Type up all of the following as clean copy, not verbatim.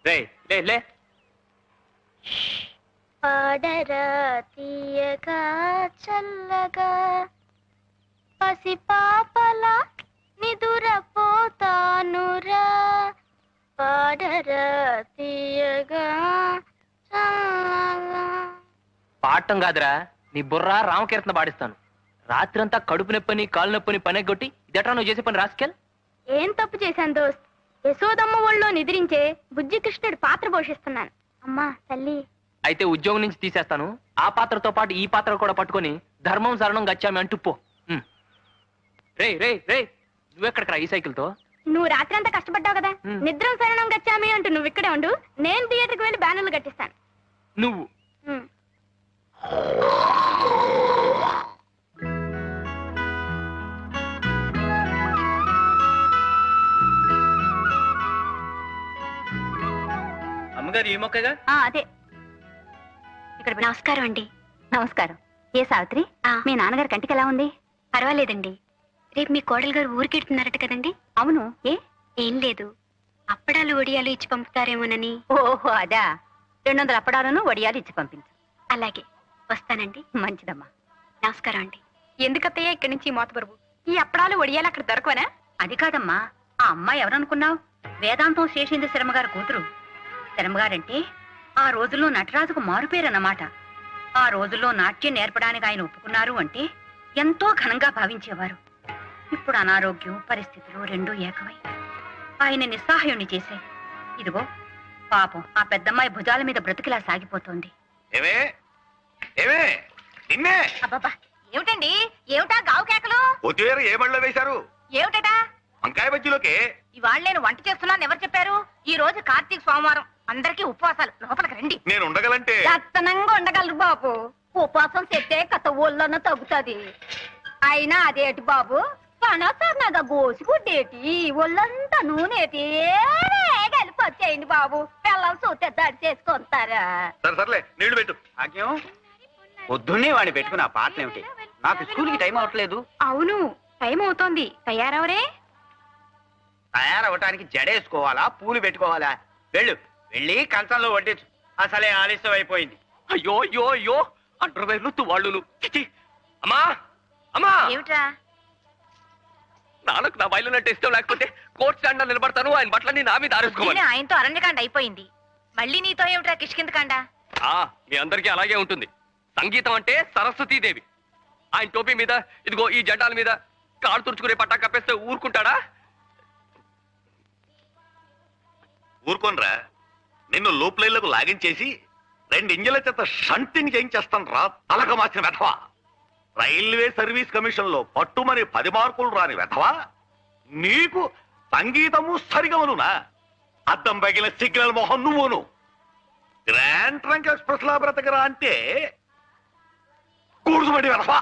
రే లే లే. పాడరా తీయగా చల్లగా పసి పాపలా నిదురపోతానురా పాడరా తీయగా చల్లగా. పాడటం కాదురా, నీ బుర్ర రామకీర్తన పాడిస్తాను. రాత్రంతా కడుపు నొప్పని కాలు నొప్పని పనెగొట్టి ఇదట్రా నువ్వు చేసే పని రాసుకెల్. ఏం తప్పు చేశాను దోస్త్? యశోదమ్మ ఒళ్ళో నిద్రించే బుజ్జి కృష్ణుడి పాత్ర పోషిస్తున్నాను. అమ్మా తల్లి. అయితే ఉద్యోగం నుంచి తీసేస్తాను. ఆ పాత్రతో పాటు ఈ పాత్ర కూడా పట్టుకొని ధర్మం శరణం గచ్చామి అంటూ పో. రే రే రే, నువ్వెక్కడికి రా ఈ సైకిల్ తో? నువ్వు రాత్రంతా కష్టపడ్డావు కదా, నిద్రం శరణం గచ్చామి అంటూ నువ్వు ఇక్కడే ఉండు. నేను థియేటర్కి వెళ్ళి బ్యానర్లు కట్టిస్తాను. నువ్వు అమ్మగారు ఈ మొక్కగా? అదే. ఇక్కడ నమస్కారం అండి. నమస్కారం. ఏ సావిత్రి, మీ నాన్నగారి కంటికి ఎలా ఉంది? పర్వాలేదండి. రేపు మీ కోడలు గారు ఊరికెడుతున్నారట కదండి? అవును. ఏం లేదు, అప్పడాలు వడియాలు ఇచ్చి పంపుతారేమోనని. ఓహో అదా. 200 అప్పడాలను వడియాలు ఇచ్చి పంపించు. అలాగే, వస్తానండి. మంచిదమ్మా. నమస్కారం అండి. ఎందుకత్తయ్యా ఇక్కడి నుంచి మోతబరువు? ఈ అప్పడాలు వడియాలు అక్కడ దొరకవనా? అది కాదమ్మా, ఆ అమ్మాయి ఎవరనుకున్నావు? వేదాంతం శేషేంద్ర శర్మగారు కూతురు. శర్మగారంటే ఆ రోజుల్లో నటరాజుకు మారుపేరన్నమాట. ఆ రోజుల్లో నాట్యం నేర్పడానికి ఆయన ఒప్పుకున్నారు అంటే ఎంతో ఘనంగా భావించేవారు. ఇప్పుడు అనారోగ్యం పరిస్థితులు రెండూ ఏకమై ఆయన నిస్సహాయుణ్ణి చేశాయి. ఇదిగో పాపం ఆ పెద్దమ్మాయి భుజాల మీద బ్రతికిలా సాగిపోతోంది. అబ్బబ్బా, ఏమిటండి? ఏమిటా గావు కేకలు? కొత్తిమీర ఏ బండ్లో వేశారు? ఏమిటా? వంకాయ బజ్జీలోకి. ఇవాళ నేను వంట చేస్తున్నాను ఎవరు చెప్పారు? ఈ రోజు కార్తీక సోమవారం, అందరికీ ఉపవాసాలు. లోపలికి రండి. నేను ఉండగలంటే దత్తనంగా ఉండగలరు బాబు. ఉపవాసం చెట్టే కథ ఒళ్ళన్న తగ్గుతుంది. అయినా అదేటి బాబు, పనసన్నగా గోసిగుడ్డేటి ఒళ్ళంతా నూనెటి కలిపి వచ్చేయండి బాబు. పిల్లలు చూస్తే దడి చేసుకుంటారా? సరే సర్లే, నీళ్లు పెట్టు. ఆజ్ఞం పొద్దున్నే వాడిని పెట్టుకుని ఆ పాటలు ఏమిటి? నాకు స్కూల్కి టైం అవట్లేదు. అవును, టైం అవుతోంది. తయారవరే? తయారవటానికి జడేసుకోవాలా, పూలు పెట్టుకోవాలా? వెళ్ళి కంచంలో వడ్డించు. అసలే ఆలస్యం అయిపోయింది. అయ్యో అయ్యో అయ్యో, అంటర్వేర్లు తువాళ్ళు. అమ్మా అమ్మా, ఏమిట్రా? నాన్నకు నా బయలు నట్టు ఇష్టం లేకపోతే కోర్టు స్టాండ్ నిలబడతాను. ఆయన బట్టలన్నీ నా మీద ఆరేసుకోవాలి. ఆయనతో అరణ్యకాండ అయిపోయింది, మళ్ళీ నీతో ఏమిట్రా కిష్కిందకాండ? మీ అందరికీ అలాగే ఉంటుంది. సంగీతం అంటే సరస్వతీదేవి. ఆయన టోపీ మీద ఇదిగో ఈ జెండాల మీద కారు తుడుచుకునే పట్టా కప్పేస్తే ఊరుకుంటాడా? ఊరుకోనరా, నిన్ను లూప్ లైన్లకు లాగించేసి 2 ఇంజల చేత షంటింగ్ చేయించేస్తాను రా తలక మార్చిన వెధవా. రైల్వే సర్వీస్ కమిషన్ లో పట్టుమని 10 మార్కులు రాని వెధవా. నీకు సంగీతము సరిగమనునా? అద్దం పగిలిన సిగ్నల్ మొహం నువ్వును. గ్రాండ్ ట్రంక్ ఎక్స్ప్రెస్ లా బ్రతకరా అంటే కూర్చుబడి వెధవా.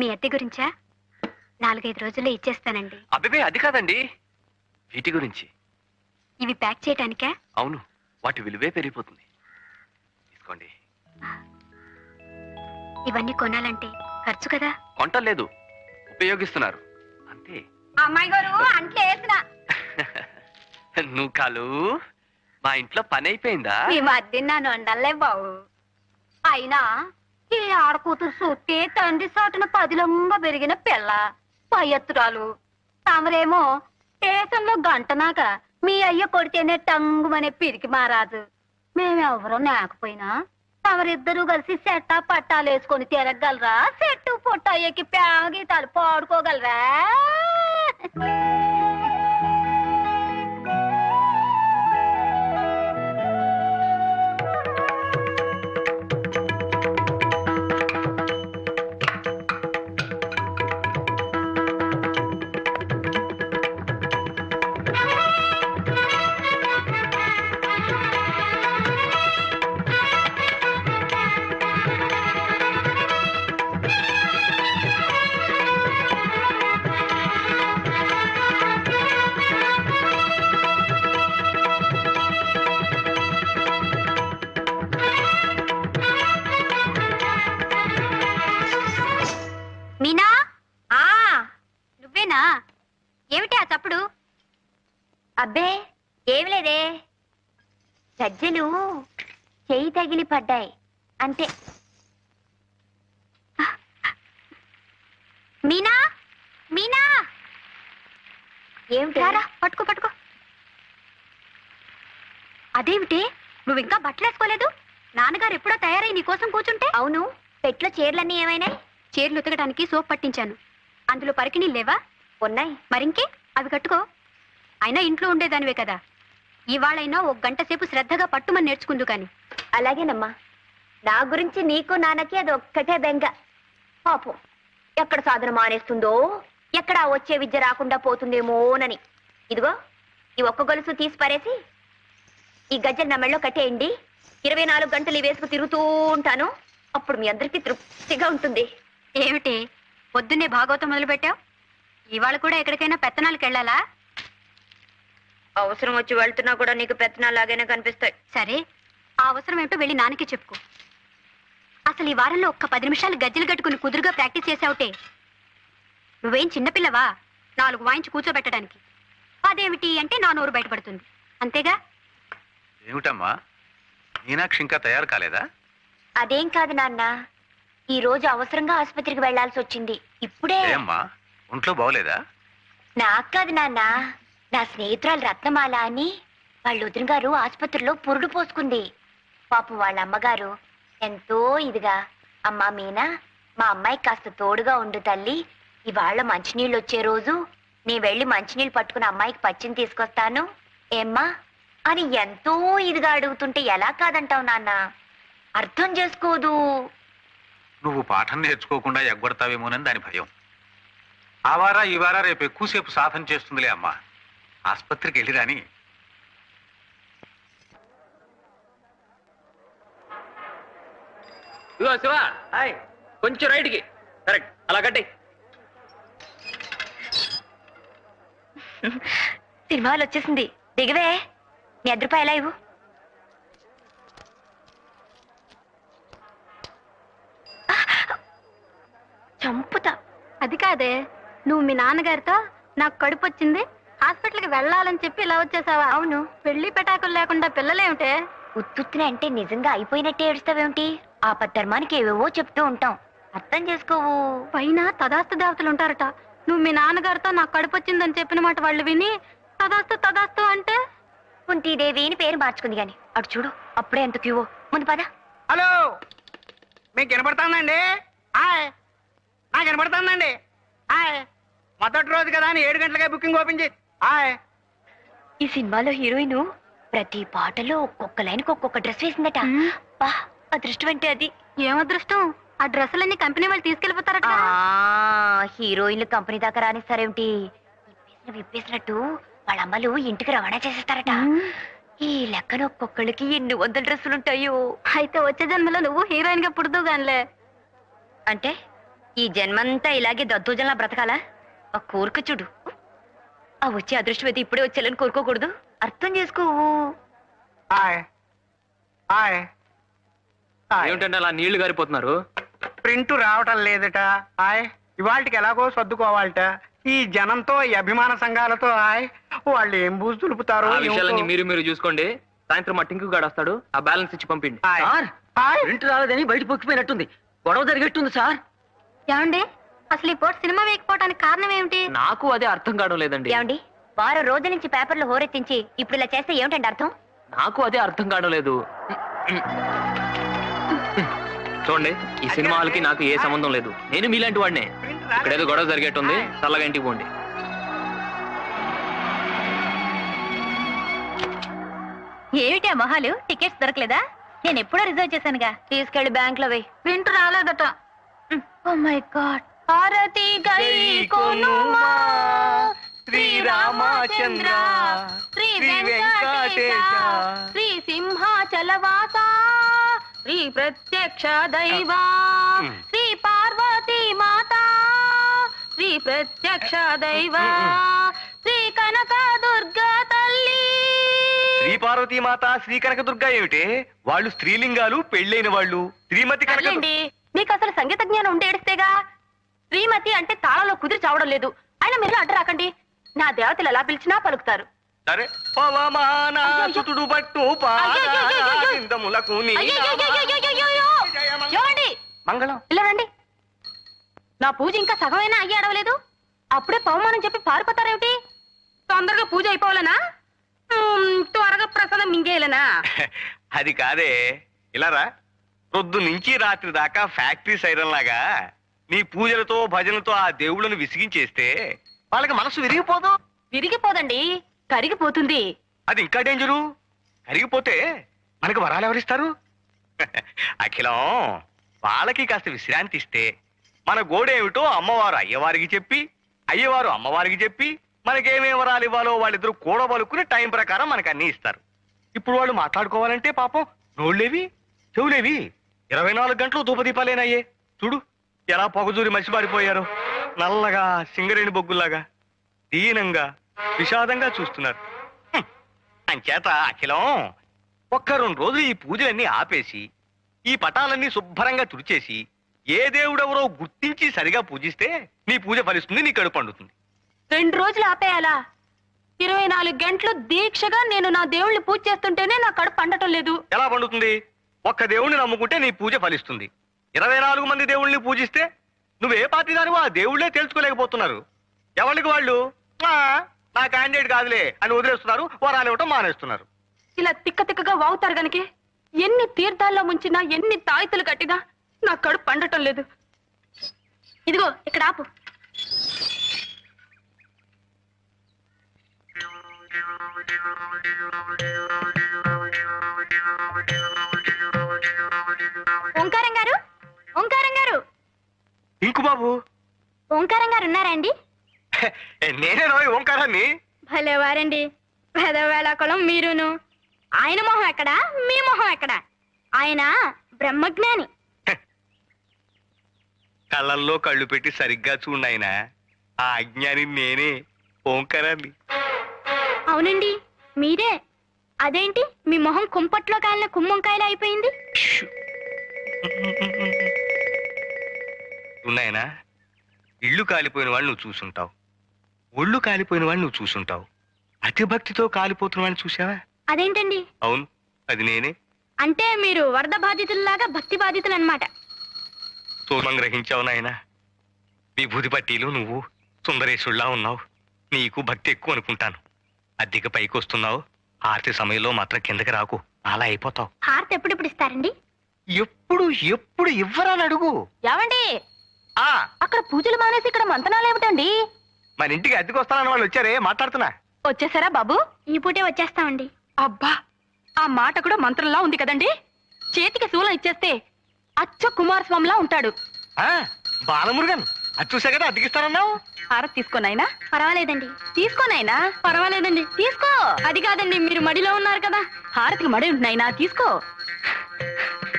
మీ అద్దె గురించా? 4-5 రోజుల్లో ఇచ్చేస్తానండి. అబ్బే అది కాదండి, వీటి గురించి. ఇవి ప్యాక్ చేయటానికా? అవును, వాటి విలువే పెరిగిపోతుంది. తీసుకోండి. ఇవన్నీ కొనాలంటే ఖర్చు కదా. కొంటలేదు, ఉపయోగిస్తున్నారు అంతే. అమ్మాయి గారు అంట్లో వేసిన నువ్వు కాలు, మా ఇంట్లో పని అయిపోయిందా? ఈ మధ్య నన్ను వండలే బావు. అయినా ఈ ఆడకూతురు చూస్తే తండ్రి సాటున పదిలంగా పెరిగిన పిల్ల పయ్యత్తురాలు. తమరేమో స్టేషన్లో గంటనాక మీ అయ్య కొడితేనే టంగుమనే పిరికి మారాజు. మేమెవరో లేకపోయినా తమరిద్దరూ కలిసి సెట్టా పట్టాలు వేసుకొని తిరగలరా? చెట్టు పొట్ట ఎక్కి ప్రేమ గీతాలు పాడుకోగలరా? అబ్బే ఏమి లేదే, గజ్జెలు చెయ్యి తగిలి పడ్డాయి అంతే. మీనా మీనా ఏమిటి? పట్టుకో పట్టుకో. అదేమిటి నువ్వు ఇంకా బట్టలేసుకోలేదు? నాన్నగారు ఎప్పుడో తయారై నీకోసం కూర్చుంటే. అవును, పెట్లో చీరలన్నీ ఏమైనాయి? చీరలు ఉతకడానికి సోప్ పట్టించాను. అందులో పరికిణీలు లేవా? ఉన్నాయి. మరింకే అవి కట్టుకో. అయినా ఇంట్లో ఉండేదానివే కదా, ఇవాళైనా ఒక గంట సేపు శ్రద్ధగా పట్టుమని నేర్చుకుందు కాని. అలాగేనమ్మా. నా గురించి నీకు నాన్నకి అది ఒక్కటే బెంగ. పాపం ఎక్కడ సాధన మానేస్తుందో, ఎక్కడ వచ్చే విద్య రాకుండా పోతుందేమోనని. ఇదిగో ఈ ఒక్క గొలుసు తీసి పారేసి ఈ గజ్జలు నా మెళ్ళో కట్టేయండి. 24 గంటలు ఈ వేసుకు తిరుగుతూ ఉంటాను. అప్పుడు మీ అందరికీ తృప్తిగా ఉంటుంది. ఏమిటి పొద్దున్నే భాగవతం మొదలు పెట్టావు? ఇవాళ కూడా ఎక్కడికైనా పెత్తనాలకు వెళ్ళాలా? అవసరం వచ్చి వెళ్తున్నా కూడా నీకు పెత్తనాలాగైనా కనిపిస్తాయి. సరే, ఆ అవసరం ఏమిటో వెళ్ళి నాన్నకి చెప్పుకో. అసలు ఈ వారంలో ఒక్క 10 నిమిషాలు గజ్జలు కట్టుకుని కుదురుగా ప్రాక్టీస్ చేసావుటే నువ్వేం చిన్నపిల్లవా 4 వాయించి కూర్చోబెట్టడానికి? అదేమిటి అంటే నా నోరు బయటపడుతుంది, అంతేగా? ఏమిటమ్మా, మీనాక్షి ఇంకా తయారు కాలేదా? అదేం కాదు నాన్న, ఈ రోజు అవసరంగా ఆసుపత్రికి వెళ్లాల్సి వచ్చింది. ఇప్పుడే. ఏమ్మా, ఒంట్లో బాగోలేదా? నాకు కాదు నాన్న, నా స్నేహితురాలు రత్నమాల అని వాళ్ళ వదిన గారు ఆసుపత్రిలో పురుడు పోసుకుంది. పాపం వాళ్ళ అమ్మగారు ఎంతో ఇదిగా, అమ్మా మీనా, మా అమ్మాయి కాస్త తోడుగా ఉండు తల్లి, ఇవాళ మంచినీళ్ళు వచ్చే రోజు నీ వెళ్ళి మంచినీళ్ళు పట్టుకుని అమ్మాయికి పచ్చిని తీసుకొస్తాను ఏమ్మా అని ఎంతో ఇదిగా అడుగుతుంటే ఎలా కాదంటావు నాన్న? అర్థం చేసుకోదు. నువ్వు పాఠం నేర్చుకోకుండా ఎగ్గొడతావేమోనని దాని భయం. ఆ వారా ఈ వారా రేపు ఎక్కువసేపు సాధన చేస్తుందిలే అమ్మా. ఆసుపత్రికి వెళ్ళి రాని. ఇదిగో శివ, కొంచెం రైట్కి. కరెక్ట్, అలా కట్టి. సినిమాలు వచ్చేసింది, దిగవే. నీ రూపాయలు ఎలా ఇవ్వు. చంపుతా. అది కాదే, నువ్వు మీ నాన్నగారితో నాకు కడుపు వచ్చింది హాస్పిటల్కి వెళ్ళాలని చెప్పి ఇలా వచ్చేసావా? అవును. పెళ్లి పెటాకులు లేకుండా పిల్లలేమిటే? ఉత్తుత్తునే అంటే నిజంగా అయిపోయినట్టే ఏడుస్తావేమిటి? ఆపద్ధర్మానికి ఏవేవో చెప్తూ ఉంటాం, అర్థం చేసుకోవు. పైన తదాస్తు దేవతలు ఉంటారట. నువ్వు మీ నాన్నగారితో నాకు కడుపు వచ్చిందని చెప్పిన మాట వాళ్ళు విని తదాస్తు తదాస్తు అంటే కుంతీదేవి అని పేరు మార్చుకుంది గాని అటు చూడు, అప్పుడే ఎంత క్యూవో. ముందు పద. హలో, మీకు వినపడుతుందండి? హాయ్, నాకు వినపడుతుందండి. హాయ్, మొదటి రోజు కదా అని 7 గంటలకే బుకింగ్ ఓపెన్ చేసి. హాయ్, ఈ సినిమాలో హీరోయిన్ ప్రతి పాటలో ఒక్కొక్క లైన్కి ఒక్కొక్క డ్రెస్ వేసిందట. బా, అదృష్టం అంటే అది. ఏం అదృష్టం? ఆ డ్రెస్సులన్నీ కంపెనీ వాళ్ళు తీసుకెళ్లిపోతారట. హీరోయిన్లు కంపెనీ దాకా రానిస్తారేమిటి? విప్పేసినట్టు వాళ్ళ అమ్మలు ఇంటికి రవాణా చేసేస్తారట. ఈ లెక్కన ఒక్కొక్కళ్ళకి ఎన్ని 100 డ్రెస్సులుంటాయో. అయితే వచ్చే జన్మలో నువ్వు హీరోయిన్ గా పుడుతూ గానిలే. అంటే ఈ జన్మంతా ఇలాగే దద్దోజనలా బ్రతకాలా? ఆ కోరిక చూడు. ఆ వచ్చే అదృష్టం అయితే ఇప్పుడే వచ్చేయాలని కోరుకోకూడదు, అర్థం చేసుకోవు. Hi, hi, hi. ఏమిటంటే అలా నీళ్లు గారిపోతున్నారు? ప్రింట్ రావటం లేదట. హాయ్, ఇవాళకి ఎలాగో సర్దుకోవాలట. ఈ జనంతో, ఈ అభిమాన సంఘాలతో హాయ్, వాళ్ళు ఏం బూజు తులుపుతారో. ఆ విషయాలన్నీ మీరు చూసుకోండి. సాయంత్రం మా టింకు గాడు వస్తాడు, ఆ బ్యాలెన్స్ ఇచ్చి పంపిండి. ప్రింట్ రాలేదని బయట పొక్కిపోయినట్టుంది. గొడవ జరిగేట్టుంది సార్. ఏమండి, అసలు ఈ పూట సినిమా వేయకపోవడానికి కారణం ఏమిటి? నాకు అదే అర్థం కావడం లేదండి. ఏమండి, వారం రోజుల నుంచి పేపర్లు హోరెత్తించి ఇప్పుడు ఇలా చేస్తే ఏమిటండి అర్థం? నాకు అదే అర్థం కావడం లేదు. చూడండి, ఈ సినిమాలకి నాకు ఏ సంబంధం లేదు. నేను మీలాంటి వాడినే. ఇక్కడేదో గొడవ జరిగేట్టుంది, చల్లగా ఇంటికి పోండి. ఏమిటి ఆ మొహాలు? టికెట్స్ దొరకలేదా? నేను ఎప్పుడో రిజర్వ్ చేశానుగా. తీసుకెళ్లి బ్యాంక్ లో వేయి. ప్రింట్ రాలేదట. Oh my God. హారతి గై కొనుమా శ్రీరామచంద్ర, శ్రీ శ్రీ వెంకటేశ, శ్రీ సింహాచలవాస, శ్రీ ప్రత్యక్ష దైవా, శ్రీ పార్వతీ మాత, శ్రీ ప్రత్యక్ష దైవా, శ్రీ కనక దుర్గా తల్లి. శ్రీ పార్వతీ మాత, శ్రీ కనకదుర్గ ఏమిటి? వాళ్ళు స్త్రీలింగాలు, పెళ్ళైన వాళ్ళు. శ్రీమతి కనక. సర్లేండి, మీకు అసలు సంగీత జ్ఞానం ఉంటే ఏడిస్తేగా. శ్రీమతి అంటే తాళంలో కుదిరి చావడం లేదు. అయినా మీరు అడ్డు రాకండి. నా దేవతలు ఎలా పిలిచినా పలుకుతారు. సరే పవమానాసుతుడు పట్టు పాదములకు ఏమండి మంగళం. ఇలా రండి. నా పూజ ఇంకా సగమైనా అయ్యి అడవలేదు, అప్పుడే పవమానం చెప్పి పారిపోతారేమిటి? తొందరగా పూజ అయిపోవాలనా? త్వరగా ప్రసాదం మింగేయాలనా? అది కాదే, ఇలారా. పొద్దు నుంచి రాత్రి దాకా ఫ్యాక్టరీ సైరన్ లాగా నీ పూజలతో భజనలతో ఆ దేవుళ్ళను విసిగించేస్తే వాళ్ళకి మనసు విరిగిపోదు. విరిగిపోదండి, కరిగిపోతుంది. అది ఇంకా డేంజరు. కరిగిపోతే మనకు వరాలు ఎవరిస్తారు? అఖిలం, వాళ్ళకి కాస్త విశ్రాంతి ఇస్తే మన గోడేమిటో అమ్మవారు అయ్యవారికి చెప్పి, అయ్యవారు అమ్మవారికి చెప్పి మనకేమే వరాలు ఇవ్వాలో వాళ్ళిద్దరూ కూడబలుకుని టైం ప్రకారం మనకు అన్ని ఇస్తారు. ఇప్పుడు వాళ్ళు మాట్లాడుకోవాలంటే పాపం నోళ్ళేవి చెవులేవి 24 గంటలు ధూపదీపాలేనయ్యే. చూడు ఎలా పొగజూరి మసిబారిపోయారో, నల్లగా సింగరేణి బొగ్గుల్లాగా దీనంగా విషాదంగా చూస్తున్నారు. అంచేత అఖిలం, ఒక్క 2 రోజులు ఈ పూజలన్నీ ఆపేసి ఈ పటాలన్నీ శుభ్రంగా తుడిచేసి ఏ దేవుడెవరో గుర్తించి సరిగా పూజిస్తే నీ పూజ ఫలిస్తుంది, నీ కడుపు పండుతుంది. 2 రోజులు ఆపేయాలా? 24 గంటలు దీక్షగా నేను నా దేవుళ్ళని పూజ చేస్తుంటేనే నా కడుపు పండటం లేదు. ఎలా పండుతుంది? ఒక్క దేవుణ్ణి నమ్ముకుంటే నీ పూజ ఫలిస్తుంది. 24 మంది దేవుళ్ళని పూజిస్తే నువ్వే పార్టీ దానివో ఆ దేవుళ్ళే తెలుసుకోలేకపోతున్నారు. ఎవరికి వాళ్ళు నా క్యాండిడేట్ కాదులే అని వదిలేస్తున్నారు, వరాలు ఇవ్వటం మానేస్తున్నారు. ఇలా తిక్క తిక్కగా వాగుతారు గనక ఎన్ని తీర్థాల్లో ముంచినా, ఎన్ని తాయితులు కట్టినా నా కడుపు పండటం లేదు. ఇదిగో ఇక్కడ ఆపు. ఓంకారం గారు, ఓంకారం గారు, ఇంకు బాబు, ఓంకారం గారు ఉన్నారా అండి? నేనే రోయ్ ఓంకారాన్ని. భలేవారండి, పెదవేళాకులం మీరును. ఆయన మొహం ఎక్కడా, మీ మొహం ఎక్కడా? ఆయన బ్రహ్మజ్ఞాని. కళ్ళల్లో కళ్ళు పెట్టి సరిగ్గా చూడాయన. ఆ అజ్ఞాని నేనే, ఓంకారాన్ని. అవునండి, మీరే. అదేంటి మీ మొహం కుంపట్లో కాలిన కుమ్మంకాయలు అయిపోయింది? ఉన్నాయనా, ఇళ్ళు కాలిపోయిన వాళ్ళు నువ్వు చూసుంటావు, ఒళ్ళు కాలిపోయిన వాళ్ళు నువ్వు చూసుంటావు. అతి భక్తితో కాలిపోతున్న వాడిని చూసావా? అదేంటండి? అవును, అది నేనే. అంటే మీరు వరద బాధితుల్లాగా భక్తి బాధితులు అన్నమాట. సూర్మం గ్రహించావు నాయనా. విభూతి పట్టీలు నువ్వు సుందరేశుల్లా ఉన్నావు. నీకు భక్తి ఎక్కువ అనుకుంటాను. అద్దెకి పైకి వస్తున్నావు, ఆరతి సమయంలో మాత్రం కిందకి రాకు, అలా అయిపోతావు. హారతి ఎప్పుడెప్పుడు ఇస్తారండి? ఎప్పుడు ఎప్పుడు ఇవ్వరాని అడుగు. ఏమండి, ఆ అక్కడ పూజలు మానేసి ఇక్కడ మంతనాలు ఏమిటండి? మన ఇంటికి అద్దెకి వస్తానన్న వాళ్ళు వచ్చారే, మాట్లాడుతున్నా. వచ్చేసారా బాబు? ఈ పూటే వచ్చేస్తామండి. అబ్బా, ఆ మాట కూడా మంత్రంలా ఉంది కదండి. చేతికి శూలం ఇచ్చేస్తే అచ్చ కుమారస్వామిలా ఉంటాడు. బాలమురుగన్, అది చూసా కదా అద్దెకిస్తానన్నావు. హారతి తీసుకోనైనా? పర్వాలేదండి. తీసుకోనైనా? పర్వాలేదండి. తీసుకో. అది కాదండి, మీరు మడిలో ఉన్నారు కదా. హారతికి మడి ఉంటున్నాయినా, తీసుకో.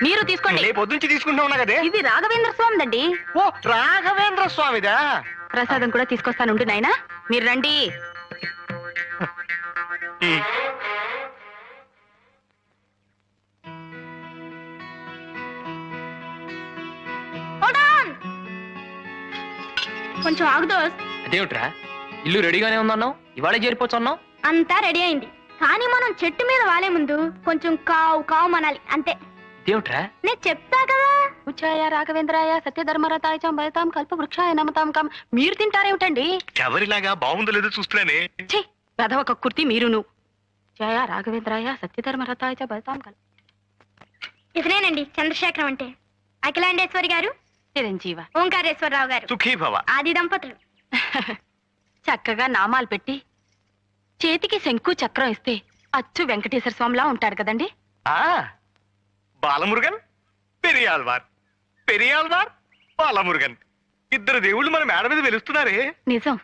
మీరు తీసుకోండి. రేపు పొద్దుంచి తీసుకుంటా ఉన్నా కదే. ఇది రాఘవేంద్ర స్వామిదండి. ఓ, రాఘవేంద్ర స్వామిదా? ప్రసాదం కూడా తీసుకొస్తానుండు నాయనా, మీరు రండి. కొంచెం ఆగుదో. అదేమిట్రా, ఇల్లు రెడీగానే ఉందన్నావు, ఇవాళే చేరిపోతున్నావు. అంతా రెడీ అయింది, కానీ మనం చెట్టు మీద వాలే ముందు కొంచెం కావు కావు మనాలి అంతే. ఇదేమిట్రా? నేను చెప్తా కదా. ఉచ్చాయ రాఘవేంద్రాయ సత్యధర్మరతాయ చ భయతాం కల్ప వృక్షాయ నమతాం కాం. మీరు తింటారేమిటండి? ఎవరిలాగా బాగుందో లేదో చూస్తున్నానే. ఛీ, గధవ కక్కుర్తి మీరును. జయ రాఘవేంద్రాయ సత్యధర్మరతాయ చ భయతాం కల్ప. ఇతనేనండి చంద్రశేఖరం అంటే. అఖిలాండేశ్వరి గారు, చిరంజీవ. ఓంకారేశ్వరరావు గారు, సుఖీ భవ. ఆది దంపతులు. చక్కగా నామాలు పెట్టి చేతికి శంకు చక్రం ఇస్తే అచ్చు వెంకటేశ్వర స్వామిలా ఉంటాడు కదండి. బాలమురుగన్, పెరియాల్వార్. పెరియాల్వార్, బాలమురుగన్, ఇద్దరు దేవుళ్ళు మన మేడ మీద వెలుస్తున్నారే. నిజం.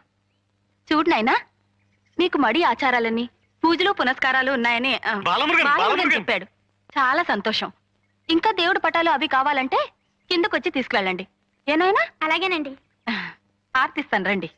చూడు నాయనా, మీకు మడి ఆచారాలన్నీ, పూజలు పునస్కారాలు ఉన్నాయని బాలమురుగన్, బాలమురుగన్ బాలమురుగన్. చెప్పాడు. చాలా సంతోషం. ఇంకా దేవుడి పటాలు అవి కావాలంటే కిందకొచ్చి తీసుకువెళ్ళండి. ఏనాయనా? అలాగేనండి. ఆర్తిస్తాను, రండి.